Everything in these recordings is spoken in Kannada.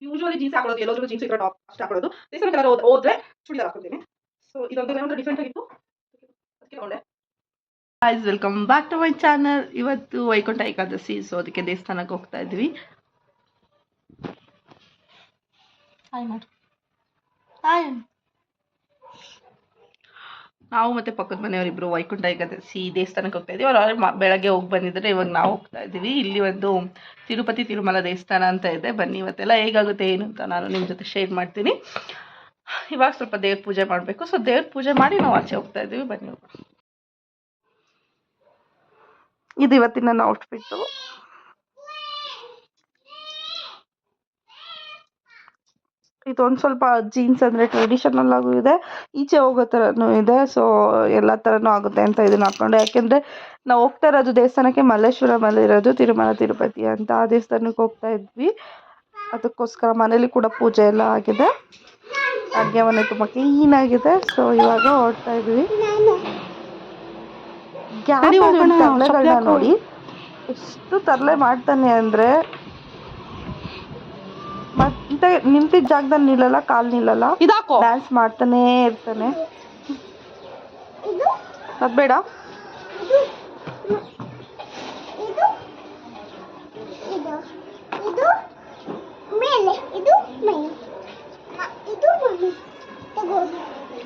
ಯೂಶುವಲಿ ಜೀನ್ಸ್ ಹಾಕೊಳ್ಳೋದು, ಎಲ್ಲೋದ್ರೂ ಜೀನ್ಸ್ ಇದ್ರೆ ಟಾಪ್ ಅಷ್ಟೇ ಹಾಕೊಳ್ಳೋದು. ದೇವಸ್ಥಾನಕ್ಕೆಲ್ಲ ಹೋದ್ರೆ ಚೂಡಿದಾರ್ ಹಾಕೊತೀನಿ. ಸೊ ಇದೊಂದು ಏನೋ ಡಿಫ್ರೆಂಟ್ ಆಗಿತ್ತು, ಅದಕ್ಕೆ ತಗೊಂಡೆ. Guys, welcome back to my channel. ಇವತ್ತು ವೈಕುಂಠ ಏಕಾದಶಿ, ಸೊ ಅದಕ್ಕೆ ದೇವಸ್ಥಾನಕ್ಕೆ ಹೋಗ್ತಾ ಇದ್ವಿ. ಹಾಯ್ ಮಾಡು, ಹಾಯ್. ನಾವು ಮತ್ತೆ ಪಕ್ಕದ ಮನೆಯವರಿಬ್ರು ವೈಕುಂಠ ಏಕಾದಶಿ ದೇವಸ್ಥಾನಕ್ಕೆ ಹೋಗ್ತಾ ಇದೀವಿ. ಅವ್ರು ಬೆಳಗ್ಗೆ ಹೋಗಿ ಬಂದಿದ್ರೆ ಇವಾಗ ನಾವು ಹೋಗ್ತಾ ಇದ್ದೀವಿ. ಇಲ್ಲಿ ಒಂದು ತಿರುಪತಿ ತಿರುಮಲ ದೇವಸ್ಥಾನ ಅಂತ ಇದೆ. ಬನ್ನಿ ಇವತ್ತೆಲ್ಲ ಹೇಗಾಗುತ್ತೆ ಏನು ಅಂತ ನಾನು ನಿಮ್ಮ ಜೊತೆ ಶೇರ್ ಮಾಡ್ತೀನಿ. ಇವಾಗ ಸ್ವಲ್ಪ ದೇವ್ರ ಪೂಜೆ ಮಾಡಬೇಕು. ಸೊ ದೇವ್ರ ಪೂಜೆ ಮಾಡಿ ನಾವು ಆಚೆ ಹೋಗ್ತಾ ಇದ್ದೀವಿ. ಬನ್ನಿ. ಇದು ಇವತ್ತಿನ ನನ್ನ ಔಟ್ಫಿಟ್ಟು. ಇದೊಂದು ಸ್ವಲ್ಪ ಜೀನ್ಸ್ ಅಂದರೆ ಟ್ರೆಡಿಷನಲ್ ಆಗೂ ಇದೆ, ಈಚೆ ಹೋಗೋ ಥರನೂ ಇದೆ. ಸೊ ಎಲ್ಲ ಥರನೂ ಆಗುತ್ತೆ ಅಂತ ಇದನ್ನು ಹಾಕ್ಕೊಂಡೆ. ಯಾಕೆಂದರೆ ನಾವು ಹೋಗ್ತಾ ಇರೋದು ದೇವಸ್ಥಾನಕ್ಕೆ ಮಲ್ಲೇಶ್ವರಮಲ್ಲಿ ಇರೋದು ತಿರುಮಲ ತಿರುಪತಿ ಅಂತ. ಆ ದೇವಸ್ಥಾನಕ್ಕೆ ಹೋಗ್ತಾ ಇದ್ವಿ. ಅದಕ್ಕೋಸ್ಕರ ಮನೇಲಿ ಕೂಡ ಪೂಜೆ ಎಲ್ಲ ಆಗಿದೆ. ಅಡುಗೆ ಮನೆ ತುಂಬ ಕ್ಲೀನಾಗಿದೆ. ಸೊ ಇವಾಗ ಹೊರಡ್ತಾ ಇದ್ವಿ. ತರಲೆಗಳನ್ನ ನೋಡಿ ಎಷ್ಟು ತರಲೆ ಮಾಡ್ತಾನೆ ಅಂದರೆ, ಮತ್ತೆ ನಿಂತಿದ್ದ ಜಾಗದಲ್ಲಿ ನಿಲ್ಲಲ್ಲ, ಕಾಲು ನಿಲ್ಲಲ್ಲ, ಡ್ಯಾನ್ಸ್ ಮಾಡ್ತಾನೇ ಇರ್ತಾನೆ. ಅದು ಬೇಡ,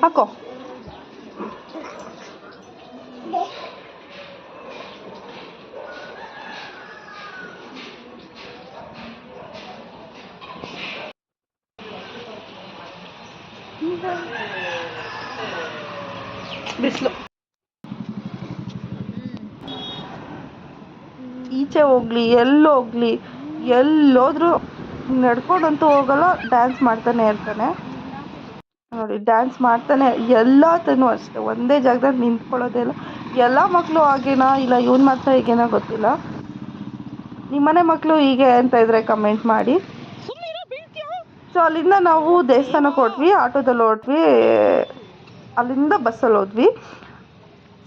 ಹಾಕೋ. ಬಿಸಿಲು ಈಚೆ ಹೋಗ್ಲಿ ಎಲ್ಲೋಗ್ಲಿ ಎಲ್ಲೋದ್ರೂ ನಡ್ಕೊಂಡಂತೂ ಹೋಗಲ್ಲ, ಡ್ಯಾನ್ಸ್ ಮಾಡ್ತಾನೆ ಇರ್ತಾನೆ. ನೋಡಿ ಡ್ಯಾನ್ಸ್ ಮಾಡ್ತಾನೆ. ಎಲ್ಲತನೂ ಅಷ್ಟೇ, ಒಂದೇ ಜಾಗದಲ್ಲಿ ನಿಂತ್ಕೊಳ್ಳೋದೇ ಇಲ್ಲ. ಎಲ್ಲ ಮಕ್ಕಳು ಹಾಗೇನಾ ಇಲ್ಲ ಇವನ್ ಮಾತ್ರ ಹೀಗೇನೋ ಗೊತ್ತಿಲ್ಲ. ನಿಮ್ಮನೆ ಮಕ್ಕಳು ಹೀಗೆ ಅಂತ ಇದ್ರೆ ಕಮೆಂಟ್ ಮಾಡಿ. ಸೊ ಅಲ್ಲಿಂದ ನಾವು ದೇವಸ್ಥಾನಕ್ಕೆ ಹೊರಟ್ವಿ, ಆಟೋದಲ್ಲಿ ಹೊರಟ್ವಿ. ಅಲ್ಲಿಂದ ಬಸ್ಸಲ್ಲಿ ಹೋದ್ವಿ.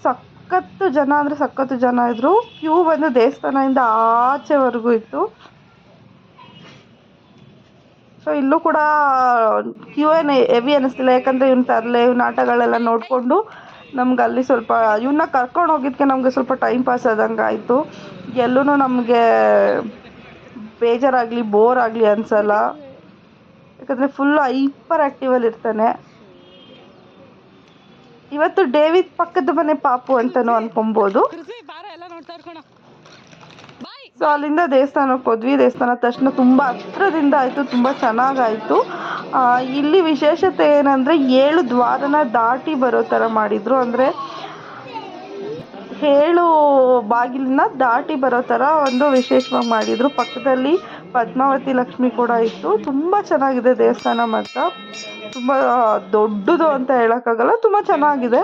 ಸಖತ್ತು ಜನ ಅಂದರೆ ಸಖತ್ತು ಜನ ಇದ್ದರು. ಕ್ಯೂ ಬಂದು ದೇವಸ್ಥಾನದಿಂದ ಆಚೆವರೆಗೂ ಇತ್ತು. ಸೊ ಇಲ್ಲೂ ಕೂಡ ಕ್ಯೂ ಏನು ಹೆವಿ ಅನ್ನಿಸ್ತಿಲ್ಲ, ಯಾಕಂದರೆ ಇವ್ನ ತರಲೆ ಇವ್ನ ಆಟಗಳೆಲ್ಲ ನೋಡಿಕೊಂಡು ನಮ್ಗೆ ಅಲ್ಲಿ ಸ್ವಲ್ಪ ಇವನ್ನ ಕರ್ಕೊಂಡು ಹೋಗಿದ್ದಕ್ಕೆ ನಮಗೆ ಸ್ವಲ್ಪ ಟೈಮ್ ಪಾಸ್ ಆದಂಗೆ ಆಯಿತು. ಎಲ್ಲೂ ನಮಗೆ ಬೇಜಾರಾಗಲಿ ಬೋರ್ ಆಗಲಿ ಅನಿಸಲ್ಲ, ಯಾಕಂದರೆ ಫುಲ್ಲು ಹೈಪರ್ ಆ್ಯಕ್ಟಿವಲ್ಲಿ ಇರ್ತಾನೆ. ಇವತ್ತು ಡೇವಿಡ್ ಪಕ್ಕದ ಮನೆ ಪಾಪು ಅಂತಲೂ ಅನ್ಕೊಬೋದು. ಸೊ ಅಲ್ಲಿಂದ ದೇವಸ್ಥಾನಕ್ಕೆ ಹೋದ್ವಿ. ದೇವಸ್ಥಾನ ತಕ್ಷಣ ತುಂಬ ಹತ್ರದಿಂದ ಆಯಿತು, ತುಂಬ ಚೆನ್ನಾಗಾಯಿತು. ಇಲ್ಲಿ ವಿಶೇಷತೆ ಏನಂದರೆ 7 ದ್ವಾರನ ದಾಟಿ ಬರೋ ಥರ ಮಾಡಿದರು. ಅಂದರೆ 7 ಬಾಗಿಲನ್ನ ದಾಟಿ ಬರೋ ಥರ ಒಂದು ವಿಶೇಷವಾಗಿ ಮಾಡಿದರು. ಪಕ್ಕದಲ್ಲಿ ಪದ್ಮಾವತಿ ಲಕ್ಷ್ಮಿ ಕೂಡ ಇತ್ತು. ತುಂಬ ಚೆನ್ನಾಗಿದೆ ದೇವಸ್ಥಾನ ಮಾತ್ರ. ತುಂಬ ದೊಡ್ಡದು ಅಂತ ಹೇಳೋಕ್ಕಾಗಲ್ಲ, ತುಂಬ ಚೆನ್ನಾಗಿದೆ.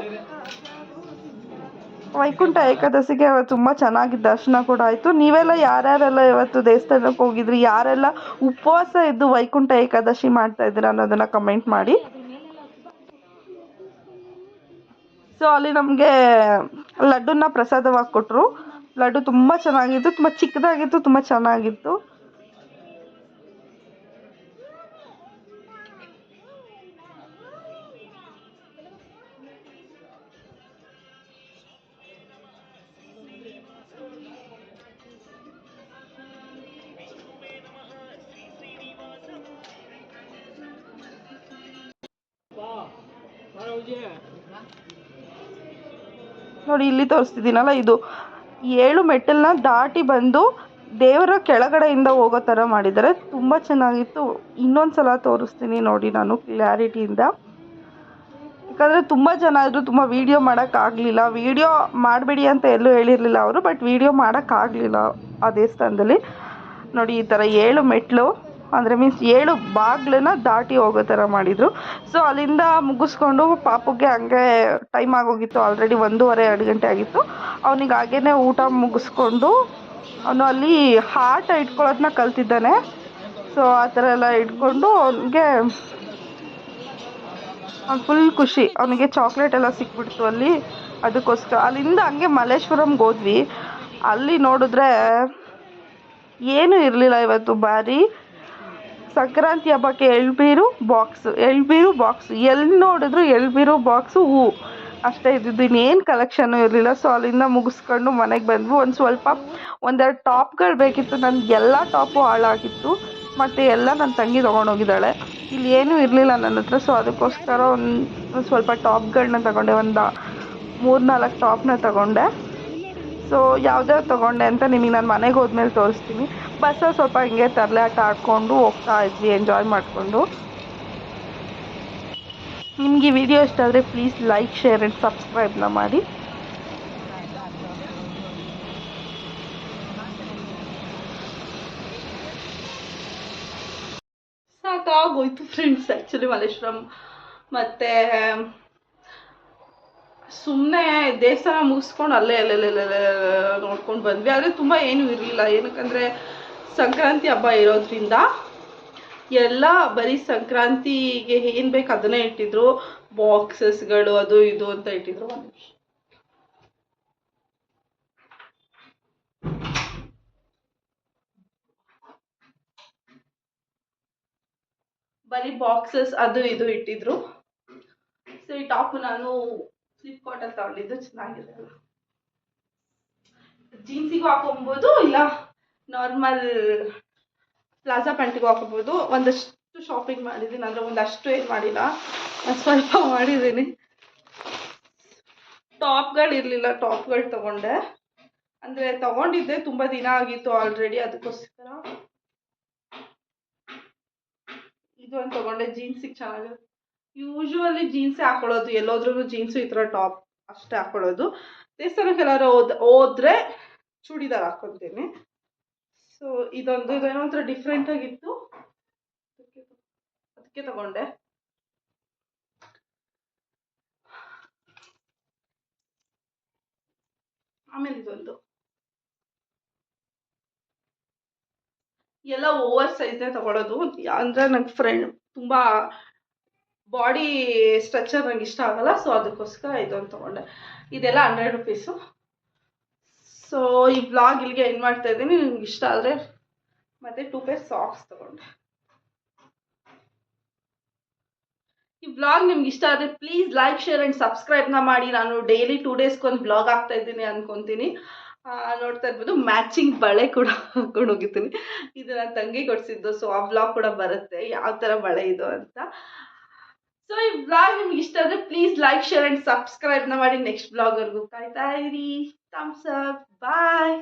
ವೈಕುಂಠ ಏಕಾದಶಿಗೆ ತುಂಬ ಚೆನ್ನಾಗಿ ದರ್ಶನ ಕೂಡ ಆಯಿತು. ನೀವೆಲ್ಲ ಯಾರ್ಯಾರೆಲ್ಲ ಇವತ್ತು ದೇವಸ್ಥಾನಕ್ಕೆ ಹೋಗಿದ್ರಿ, ಯಾರೆಲ್ಲ ಉಪವಾಸ ಇದ್ದು ವೈಕುಂಠ ಏಕಾದಶಿ ಮಾಡ್ತಾ ಇದ್ದೀರಾ ಅನ್ನೋದನ್ನು ಕಮೆಂಟ್ ಮಾಡಿ. ಸೊ ಅಲ್ಲಿ ನಮಗೆ ಲಡ್ಡುನ ಪ್ರಸಾದವಾಗಿ ಕೊಟ್ಟರು. ಲಡ್ಡು ತುಂಬ ಚೆನ್ನಾಗಿತ್ತು, ತುಂಬ ಚಿಕ್ಕದಾಗಿತ್ತು, ತುಂಬ ಚೆನ್ನಾಗಿತ್ತು. ನೋಡಿ ಇಲ್ಲಿ ತೋರಿಸ್ತಿದ್ದೀನಲ್ಲ, ಇದು 7 ಮೆಟ್ಟಲನ್ನ ದಾಟಿ ಬಂದು ದೇವರ ಕೆಳಗಡೆಯಿಂದ ಹೋಗೋ ಥರ ಮಾಡಿದ್ದಾರೆ. ತುಂಬ ಚೆನ್ನಾಗಿತ್ತು. ಇನ್ನೊಂದು ಸಲ ತೋರಿಸ್ತೀನಿ ನೋಡಿ ನಾನು ಕ್ಲಾರಿಟಿಯಿಂದ, ಯಾಕಂದರೆ ತುಂಬ ಜನ ಇದ್ದರು. ತುಂಬ ವೀಡಿಯೋ ಮಾಡೋಕ್ಕಾಗಲಿಲ್ಲ. ವೀಡಿಯೋ ಮಾಡಬೇಡಿ ಅಂತ ಎಲ್ಲೂ ಹೇಳಿರಲಿಲ್ಲ ಅವರು, ಬಟ್ ವೀಡಿಯೋ ಮಾಡೋಕ್ಕಾಗಲಿಲ್ಲ ಆ ದೇವಸ್ಥಾನದಲ್ಲಿ. ನೋಡಿ ಈ ಥರ 7 ಮೆಟ್ಟಲು ಅಂದರೆ ಮೀನ್ಸ್ 7 ಬಾಗಿಲನ್ನ ದಾಟಿ ಹೋಗೋ ಥರ ಮಾಡಿದರು. ಸೊ ಅಲ್ಲಿಂದ ಮುಗಿಸ್ಕೊಂಡು ಪಾಪುಗೆ ಹಂಗೆ ಟೈಮ್ ಆಗೋಗಿತ್ತು, ಆಲ್ರೆಡಿ 1:30-2 ಗಂಟೆ ಆಗಿತ್ತು. ಅವನಿಗೆ ಹಾಗೇ ಊಟ ಮುಗಿಸ್ಕೊಂಡು ಅವನು ಅಲ್ಲಿ ಆಟ ಇಟ್ಕೊಳ್ಳೋದನ್ನ ಕಲ್ತಿದ್ದಾನೆ. ಸೊ ಆ ಥರ ಎಲ್ಲ ಇಟ್ಕೊಂಡು ಅವನಿಗೆ ಫುಲ್ ಖುಷಿ. ಅವನಿಗೆ ಚಾಕ್ಲೇಟ್ ಎಲ್ಲ ಸಿಕ್ಬಿಡ್ತು ಅಲ್ಲಿ. ಅದಕ್ಕೋಸ್ಕರ ಅಲ್ಲಿಂದ ಹಂಗೆ ಮಲ್ಲೇಶ್ವರಂಗೆ ಹೋದ್ವಿ. ಅಲ್ಲಿ ನೋಡಿದ್ರೆ ಏನೂ ಇರಲಿಲ್ಲ ಇವತ್ತು. ಬಾರಿ ಸಂಕ್ರಾಂತಿ ಹಬ್ಬಕ್ಕೆ ಎಳ್ಬೀರು ಬಾಕ್ಸು ಎಲ್ಲಿ ನೋಡಿದ್ರು ಎಳ್ಬೀರು ಬಾಕ್ಸು ಹೂವು ಅಷ್ಟೇ ಇದ್ದಿದ್ದು, ಇನ್ನೇನು ಕಲೆಕ್ಷನ್ನು ಇರಲಿಲ್ಲ. ಸೊ ಅಲ್ಲಿಂದ ಮುಗಿಸ್ಕೊಂಡು ಮನೆಗೆ ಬಂದ್ವಿ. ಒಂದೆರಡು ಟಾಪ್ಗಳು ಬೇಕಿತ್ತು, ನನಗೆ ಎಲ್ಲ ಟಾಪು ಹಾಳಾಗಿತ್ತು ಮತ್ತು ಎಲ್ಲ ನನ್ನ ತಂಗಿ ತೊಗೊಂಡೋಗಿದ್ದಾಳೆ. ಇಲ್ಲಿ ಏನೂ ಇರಲಿಲ್ಲ ನನ್ನ ಹತ್ರ. ಸೊ ಅದಕ್ಕೋಸ್ಕರ ಒಂದು ಸ್ವಲ್ಪ ಟಾಪ್ಗಳನ್ನ ತಗೊಂಡೆ, ಒಂದು 3-4 ಟಾಪ್ನ ತಗೊಂಡೆ. ಸೊ ಯಾವ್ದ್ಯಾವ್ದು ತೊಗೊಂಡೆ ಅಂತ ನಿಮಗೆ ನಾನು ಮನೆಗೆ ಹೋದ್ಮೇಲೆ ತೋರಿಸ್ತೀನಿ. ಬಸ್ಸಲ್ಲಿ ಸ್ವಲ್ಪ ಹಿಂಗೆ ತರಲೆ ಆಟ ಆಡಿಕೊಂಡು ಹೋಗ್ತಾ ಇದ್ವಿ, ಎಂಜಾಯ್ ಮಾಡಿಕೊಂಡು. ನಿಮಗೆ ಈ ವಿಡಿಯೋ ಇಷ್ಟ ಆದರೆ ಪ್ಲೀಸ್ ಲೈಕ್, ಶೇರ್ ಆ್ಯಂಡ್ ಸಬ್ಸ್ಕ್ರೈಬ್ನ ಮಾಡಿ. ಸಾಕಾಗೋಯ್ತು ಫ್ರೆಂಡ್ಸ್ ಆ್ಯಕ್ಚುಲಿ ಮಲ್ಲೇಶ್ವರಂ. ಮತ್ತು ಸುಮ್ಮನೆ ದೇವಸ್ಥಾನ ಮುಗಿಸ್ಕೊಂಡು ಅಲ್ಲೇ ನೋಡ್ಕೊಂಡು ಬಂದ್ವಿ. ಆದರೆ ತುಂಬ ಏನೂ ಇರಲಿಲ್ಲ, ಏನಕ್ಕಂದರೆ ಸಂಕ್ರಾಂತಿ ಹಬ್ಬ ಇರೋದ್ರಿಂದ ಎಲ್ಲ ಬರೀ ಸಂಕ್ರಾಂತಿಗೆ ಏನು ಬೇಕು ಅದನ್ನೇ ಇಟ್ಟಿದ್ರು. ಬಾಕ್ಸಸ್ಗಳು ಅದು ಇದು ಅಂತ ಇಟ್ಟಿದ್ರು. ಬರೀ ಬಾಕ್ಸಸ್ ಅದು ಇದು ಇಟ್ಟಿದ್ರು. ಸೊ ಈ ಟಾಪ್ ನಾನು ಫ್ಲಿಪ್ಕಾರ್ಟಲ್ಲಿ ತಗೊಂಡಿದ್ದು, ಚೆನ್ನಾಗಿದೆ. ಜೀನ್ಸಿಗೂ ಹಾಕೊಬೋದು, ಇಲ್ಲ ನಾರ್ಮಲ್ ಪ್ಲಾಜಾ ಪ್ಯಾಂಟಿಗೂ ಹಾಕೋಬೋದು. ಒಂದಷ್ಟು ಶಾಪಿಂಗ್ ಮಾಡಿದ್ದೀನಿ, ಅಂದರೆ ಒಂದಷ್ಟು ಏನು ಮಾಡಿಲ್ಲ, ಸ್ವಲ್ಪ ಮಾಡಿದ್ದೀನಿ. ಟಾಪ್ಗಳಿರಲಿಲ್ಲ, ಟಾಪ್ಗಳು ತೊಗೊಂಡೆ. ಅಂದರೆ ತೊಗೊಂಡಿದ್ದೆ ತುಂಬ ದಿನ ಆಗಿತ್ತು ಆಲ್ರೆಡಿ, ಅದಕ್ಕೋಸ್ಕರ ಇದೊಂದು ತೊಗೊಂಡೆ. ಜೀನ್ಸಿಗೆ ಚೆನ್ನಾಗಿದೆ. ಯೂಶ್ವಲಿ ಜೀನ್ಸೇ ಹಾಕೊಳ್ಳೋದು, ಎಲ್ಲೋದ್ರೂ ಜೀನ್ಸು ಈ ಥರ ಟಾಪ್ ಅಷ್ಟೇ ಹಾಕೊಳ್ಳೋದು. ದೇವಸ್ಥಾನಕ್ಕೆಲ್ಲಾರು ಹೋದ್ರೆ ಚೂಡಿದಾರ್ ಹಾಕ್ಕೊತೀನಿ. ಸೊ ಇದೇನೋ ಒಂಥರ ಡಿಫ್ರೆಂಟ್ ಆಗಿತ್ತು, ಅದಕ್ಕೆ ತಗೊಂಡೆ. ಆಮೇಲೆ ಇದೊಂದು ಎಲ್ಲ ಓವರ್ ಸೈಜ್ನೇ ತಗೊಳ್ಳೋದು, ಅಂದರೆ ನನ್ನ ಫ್ರೆಂಡ್ ತುಂಬ ಬಾಡಿ ಸ್ಟ್ರಕ್ಚರ್ ನಂಗೆ ಇಷ್ಟ ಆಗಲ್ಲ. ಸೊ ಅದಕ್ಕೋಸ್ಕರ ಇದೊಂದು ತೊಗೊಂಡೆ. ಇದೆಲ್ಲ 100 ರೂಪೀಸು. ಸೊ ಈ ವ್ಲಾಗ್ ಇಲ್ಲಿಗೆ ಎಂಡ್ ಮಾಡ್ತಾ ಇದ್ದೀನಿ. ನಿಮ್ಗೆ ಇಷ್ಟ ಆದರೆ ಮತ್ತು 2 ಪೇರ್ ಸಾಕ್ಸ್ ತೊಗೊಂಡೆ. ಈ ವ್ಲಾಗ್ ನಿಮ್ಗೆ ಇಷ್ಟ ಆದರೆ ಪ್ಲೀಸ್ ಲೈಕ್, ಶೇರ್ ಆ್ಯಂಡ್ ಸಬ್ಸ್ಕ್ರೈಬ್ನ ಮಾಡಿ. ನಾನು ಡೈಲಿ 2 ಡೇಸ್ಗೊಂದು ವ್ಲಾಗ್ ಆಗ್ತಾ ಇದ್ದೀನಿ ಅಂದ್ಕೊತೀನಿ. ನೋಡ್ತಾ ಇರ್ಬೋದು, ಮ್ಯಾಚಿಂಗ್ ಬಳೆ ಕೂಡ ಹಾಕೊಂಡು ಹೋಗಿದ್ದೀನಿ. ಇದು ನನ್ನ ತಂಗಿ ಕೊಡಿಸಿದ್ದು. ಸೊ ಆ ವ್ಲಾಗ್ ಕೂಡ ಬರುತ್ತೆ, ಯಾವ ಥರ ಬಳೆ ಇದು ಅಂತ. ಸೊ ಈ ವ್ಲಾಗ್ ನಿಮ್ಗೆ ಇಷ್ಟ ಆದರೆ ಪ್ಲೀಸ್ ಲೈಕ್, ಶೇರ್ ಆ್ಯಂಡ್ ಸಬ್ಸ್ಕ್ರೈಬ್ನ ಮಾಡಿ. ನೆಕ್ಸ್ಟ್ ವ್ಲಾಗ್ವರೆಗೂ ಕಾಯ್ತಾ ಇರಿ. ಥಮ್ಸ್ ಅಪ್, ಬಾಯ್.